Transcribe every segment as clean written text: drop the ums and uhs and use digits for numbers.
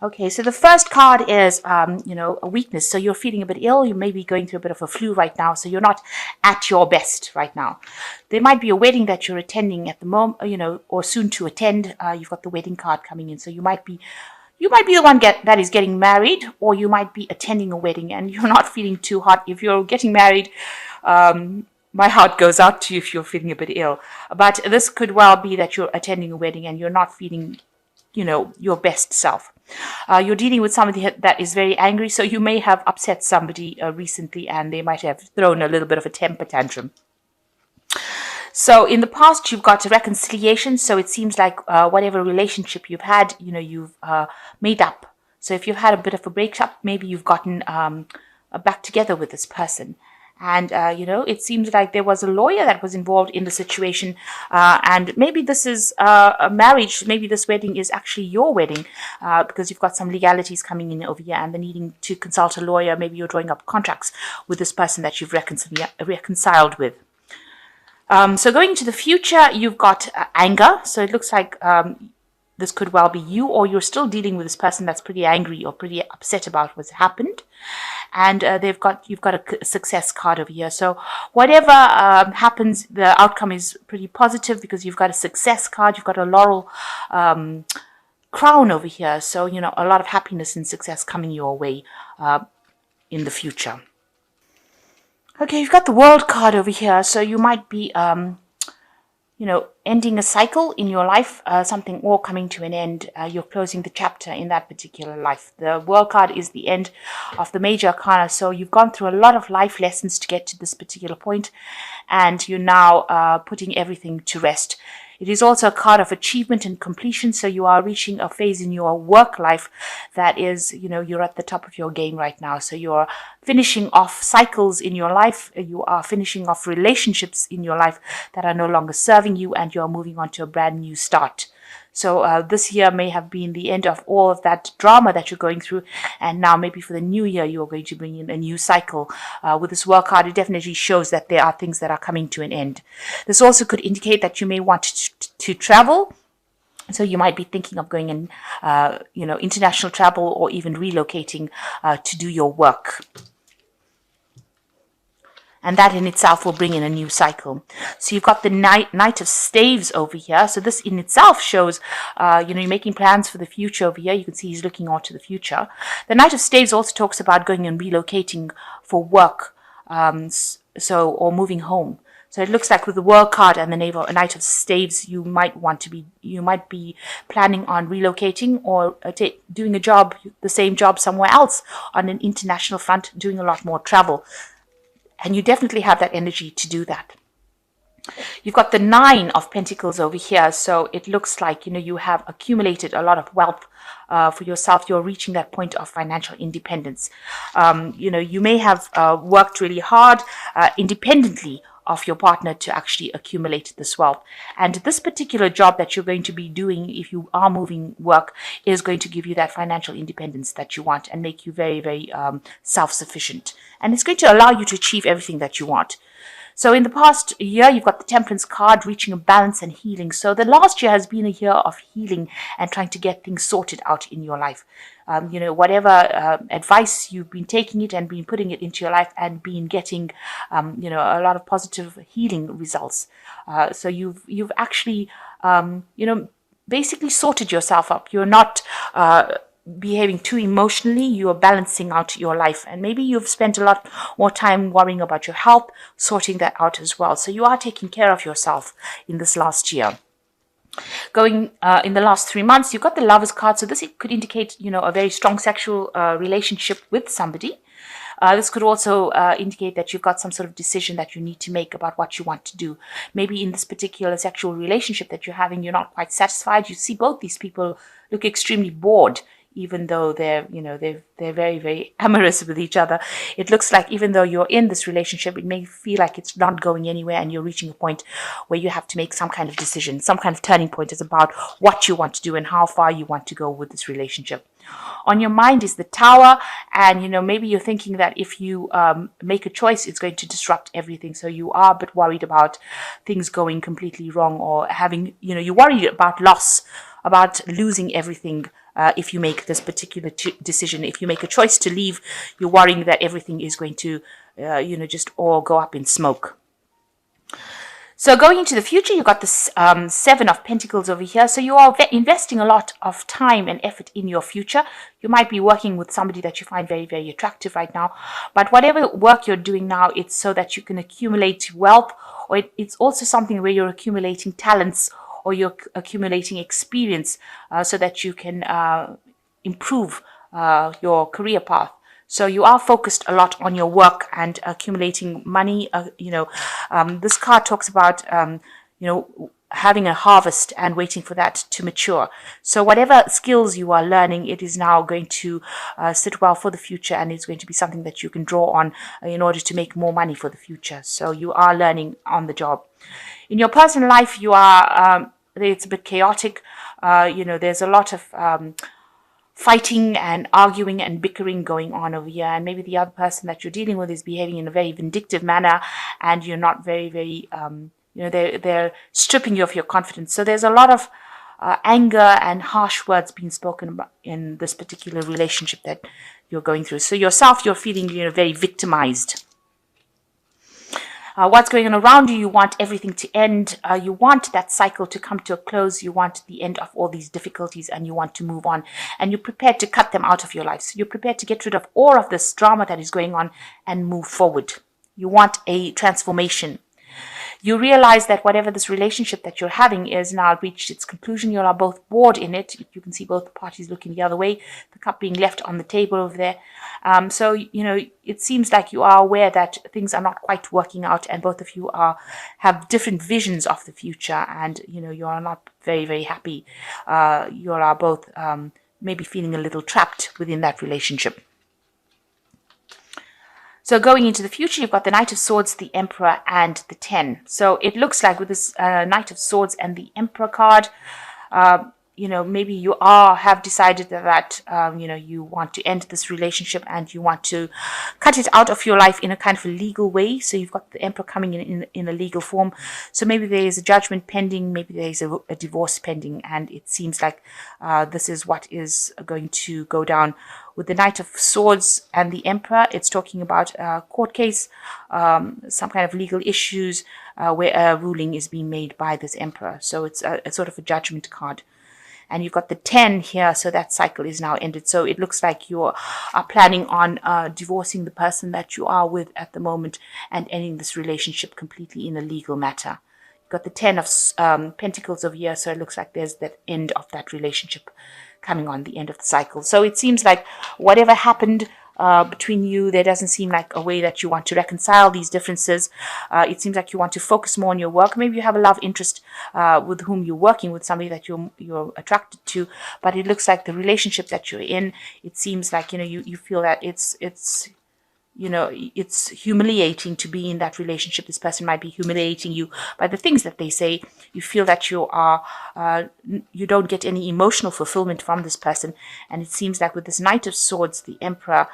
Okay, so the first card is, a weakness. So you're feeling a bit ill. You may be going through a bit of a flu right now. So you're not at your best right now. There might be a wedding that you're attending at the moment, or soon to attend. You've got the wedding card coming in. So you might be the one that is getting married, or you might be attending a wedding and you're not feeling too hot. If you're getting married, my heart goes out to you if you're feeling a bit ill. But this could well be that you're attending a wedding and you're not feeling your best self. You're dealing with somebody that is very angry, so you may have upset somebody recently and they might have thrown a little bit of a temper tantrum. So in the past, you've got a reconciliation. So it seems like whatever relationship you've had, you've made up. So if you've had a bit of a breakup, maybe you've gotten back together with this person. And, it seems like there was a lawyer that was involved in the situation. And maybe this is a marriage. Maybe this wedding is actually your wedding because you've got some legalities coming in over here and they're needing to consult a lawyer. Maybe you're drawing up contracts with this person that you've reconciled with. So going into the future, you've got anger. So it looks like this could well be you, or you're still dealing with this person that's pretty angry or pretty upset about what's happened. And you've got a success card over here. So whatever happens, the outcome is pretty positive because you've got a success card. You've got a laurel crown over here. So, a lot of happiness and success coming your way in the future. Okay, you've got the World card over here. So you might be, ending a cycle in your life, something all coming to an end. You're closing the chapter in that particular life. The World card is the end of the major arcana. So you've gone through a lot of life lessons to get to this particular point, and you're now putting everything to rest. It is also a card of achievement and completion. So you are reaching a phase in your work life that is, you're at the top of your game right now. So you're finishing off cycles in your life. You are finishing off relationships in your life that are no longer serving you, and you're moving on to a brand new start. So this year may have been the end of all of that drama that you're going through. And now maybe for the new year, you're going to bring in a new cycle. With this World card, it definitely shows that there are things that are coming to an end. This also could indicate that you may want to travel. So you might be thinking of going in, international travel or even relocating to do your work. And that in itself will bring in a new cycle. So you've got the Knight of Staves over here. So this in itself shows, you're making plans for the future over here. You can see he's looking on to the future. The Knight of Staves also talks about going and relocating for work, or moving home. So it looks like with the World card and the Knight of Staves, you might be planning on relocating or doing a job, the same job somewhere else on an international front, doing a lot more travel. And you definitely have that energy to do that. You've got the Nine of Pentacles over here. So it looks like, you have accumulated a lot of wealth for yourself. You're reaching that point of financial independence. You may have worked really hard independently of your partner to actually accumulate this wealth. And this particular job that you're going to be doing if you are moving work is going to give you that financial independence that you want and make you very, very self-sufficient. And it's going to allow you to achieve everything that you want. So in the past year, you've got the Temperance card, reaching a balance and healing. So the last year has been a year of healing and trying to get things sorted out in your life. Whatever advice you've been taking it and been putting it into your life and been getting, a lot of positive healing results. So you've actually, basically sorted yourself up. You're not behaving too emotionally. You are balancing out your life, and maybe you've spent a lot more time worrying about your health, sorting that out as well. So you are taking care of yourself in this last year. Going in the last 3 months, you've got the Lovers card. So this could indicate, a very strong sexual relationship with somebody. This could also indicate that you've got some sort of decision that you need to make about what you want to do. Maybe in this particular sexual relationship that you're having, you're not quite satisfied. You see both these people look extremely bored, even though they're very, very amorous with each other. It looks like even though you're in this relationship, it may feel like it's not going anywhere and you're reaching a point where you have to make some kind of decision, some kind of turning point is about what you want to do and how far you want to go with this relationship. On your mind is the Tower, and maybe you're thinking that if you make a choice, it's going to disrupt everything. So you are a bit worried about things going completely wrong, or having, you're worried about loss, about losing everything if you make this particular decision. If you make a choice to leave, you're worrying that everything is going to, just all go up in smoke. So going into the future, you've got this Seven of Pentacles over here. So you are investing a lot of time and effort in your future. You might be working with somebody that you find very, very attractive right now. But whatever work you're doing now, it's so that you can accumulate wealth, or it's also something where you're accumulating talents, or you're accumulating experience, so that you can improve your career path. So you are focused a lot on your work and accumulating money. This card talks about, having a harvest and waiting for that to mature. So whatever skills you are learning, it is now going to sit well for the future, and it's going to be something that you can draw on in order to make more money for the future. So you are learning on the job. In your personal life, you are, it's a bit chaotic. There's a lot of fighting and arguing and bickering going on over here, and maybe the other person that you're dealing with is behaving in a very vindictive manner, and you're not very, very, they're stripping you of your confidence. So there's a lot of anger and harsh words being spoken about in this particular relationship that you're going through. So yourself, you're feeling, very victimized. What's going on around you, you want everything to end. You want that cycle to come to a close. You want the end of all these difficulties, and you want to move on. And you're prepared to cut them out of your life. So you're prepared to get rid of all of this drama that is going on and move forward. You want a transformation. You realize that whatever this relationship that you're having is now reached its conclusion. You are both bored in it. You can see both parties looking the other way, the cup being left on the table over there. So it seems like you are aware that things are not quite working out, and both of you have different visions of the future, and, you are not very, very happy. You are both maybe feeling a little trapped within that relationship. So going into the future, you've got the Knight of Swords, the Emperor, and the 10. So it looks like with this Knight of Swords and the Emperor card, maybe you have decided that, you want to end this relationship and you want to cut it out of your life in a kind of a legal way. So you've got the Emperor coming in a legal form. So maybe there is a judgment pending, maybe there is a divorce pending, and it seems like this is what is going to go down. With the Knight of Swords and the Emperor, it's talking about a court case, some kind of legal issues where a ruling is being made by this Emperor. So it's a sort of a judgment card. And you've got the 10 here, so that cycle is now ended. So it looks like you are planning on divorcing the person that you are with at the moment and ending this relationship completely in a legal matter. You've got the 10 of Pentacles over here, so it looks like there's that end of that relationship coming on, the end of the cycle. So it seems like whatever happened between you, there doesn't seem like a way that you want to reconcile these differences. It seems like you want to focus more on your work. Maybe you have a love interest with whom you're working with, somebody that you're attracted to, but it looks like the relationship that you're in, it seems like, you feel that it's humiliating to be in that relationship. This person might be humiliating you by the things that they say. You feel that you don't get any emotional fulfillment from this person. And it seems like with this Knight of Swords, the Emperor,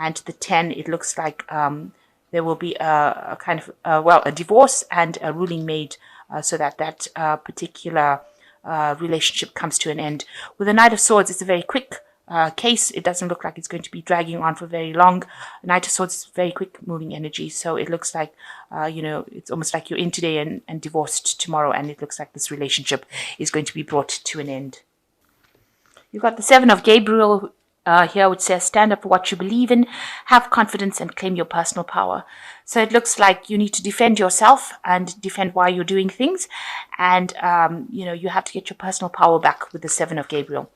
and the 10, it looks like there will be a kind of, a divorce and a ruling made so that particular relationship comes to an end. With the Knight of Swords, it's a very quick case. It doesn't look like it's going to be dragging on for very long. Knight of Swords is very quick moving energy, so it looks like it's almost like you're in today and divorced tomorrow, and it looks like this relationship is going to be brought to an end. You've got the 7 of Gabriel here, which says stand up for what you believe in, have confidence, and claim your personal power. So it looks like you need to defend yourself and defend why you're doing things, and you have to get your personal power back with the 7 of Gabriel.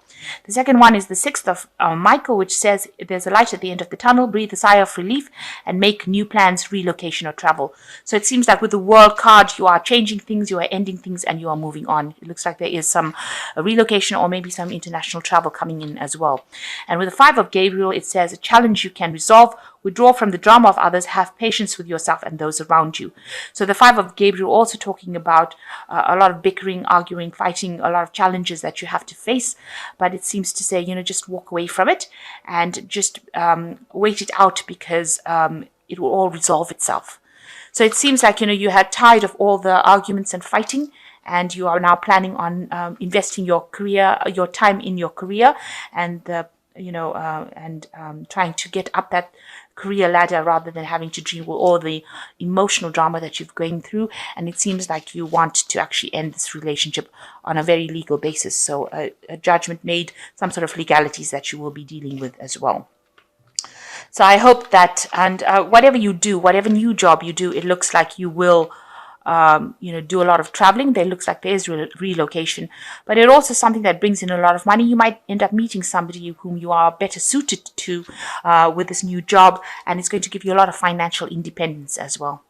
The second one is the 6th of Michael, which says there's a light at the end of the tunnel, breathe a sigh of relief, and make new plans, relocation, or travel. So it seems like with the World card, you are changing things, you are ending things, and you are moving on. It looks like there is some relocation or maybe some international travel coming in as well. And with the 5 of Gabriel, it says a challenge you can resolve, withdraw from the drama of others, have patience with yourself and those around you. So the 5 of Gabriel also talking about a lot of bickering, arguing, fighting, a lot of challenges that you have to face. But it seems to say, just walk away from it and just wait it out, because it will all resolve itself. So it seems like, you had tired of all the arguments and fighting, and you are now planning on investing your time in your career, and trying to get up that career ladder rather than having to deal with all the emotional drama that you've going through. And it seems like you want to actually end this relationship on a very legal basis. So a judgment made, some sort of legalities that you will be dealing with as well. So I hope that, and whatever you do, whatever new job you do, it looks like you will do a lot of traveling. There looks like there is relocation, but it also something that brings in a lot of money. You might end up meeting somebody whom you are better suited to with this new job, and it's going to give you a lot of financial independence as well.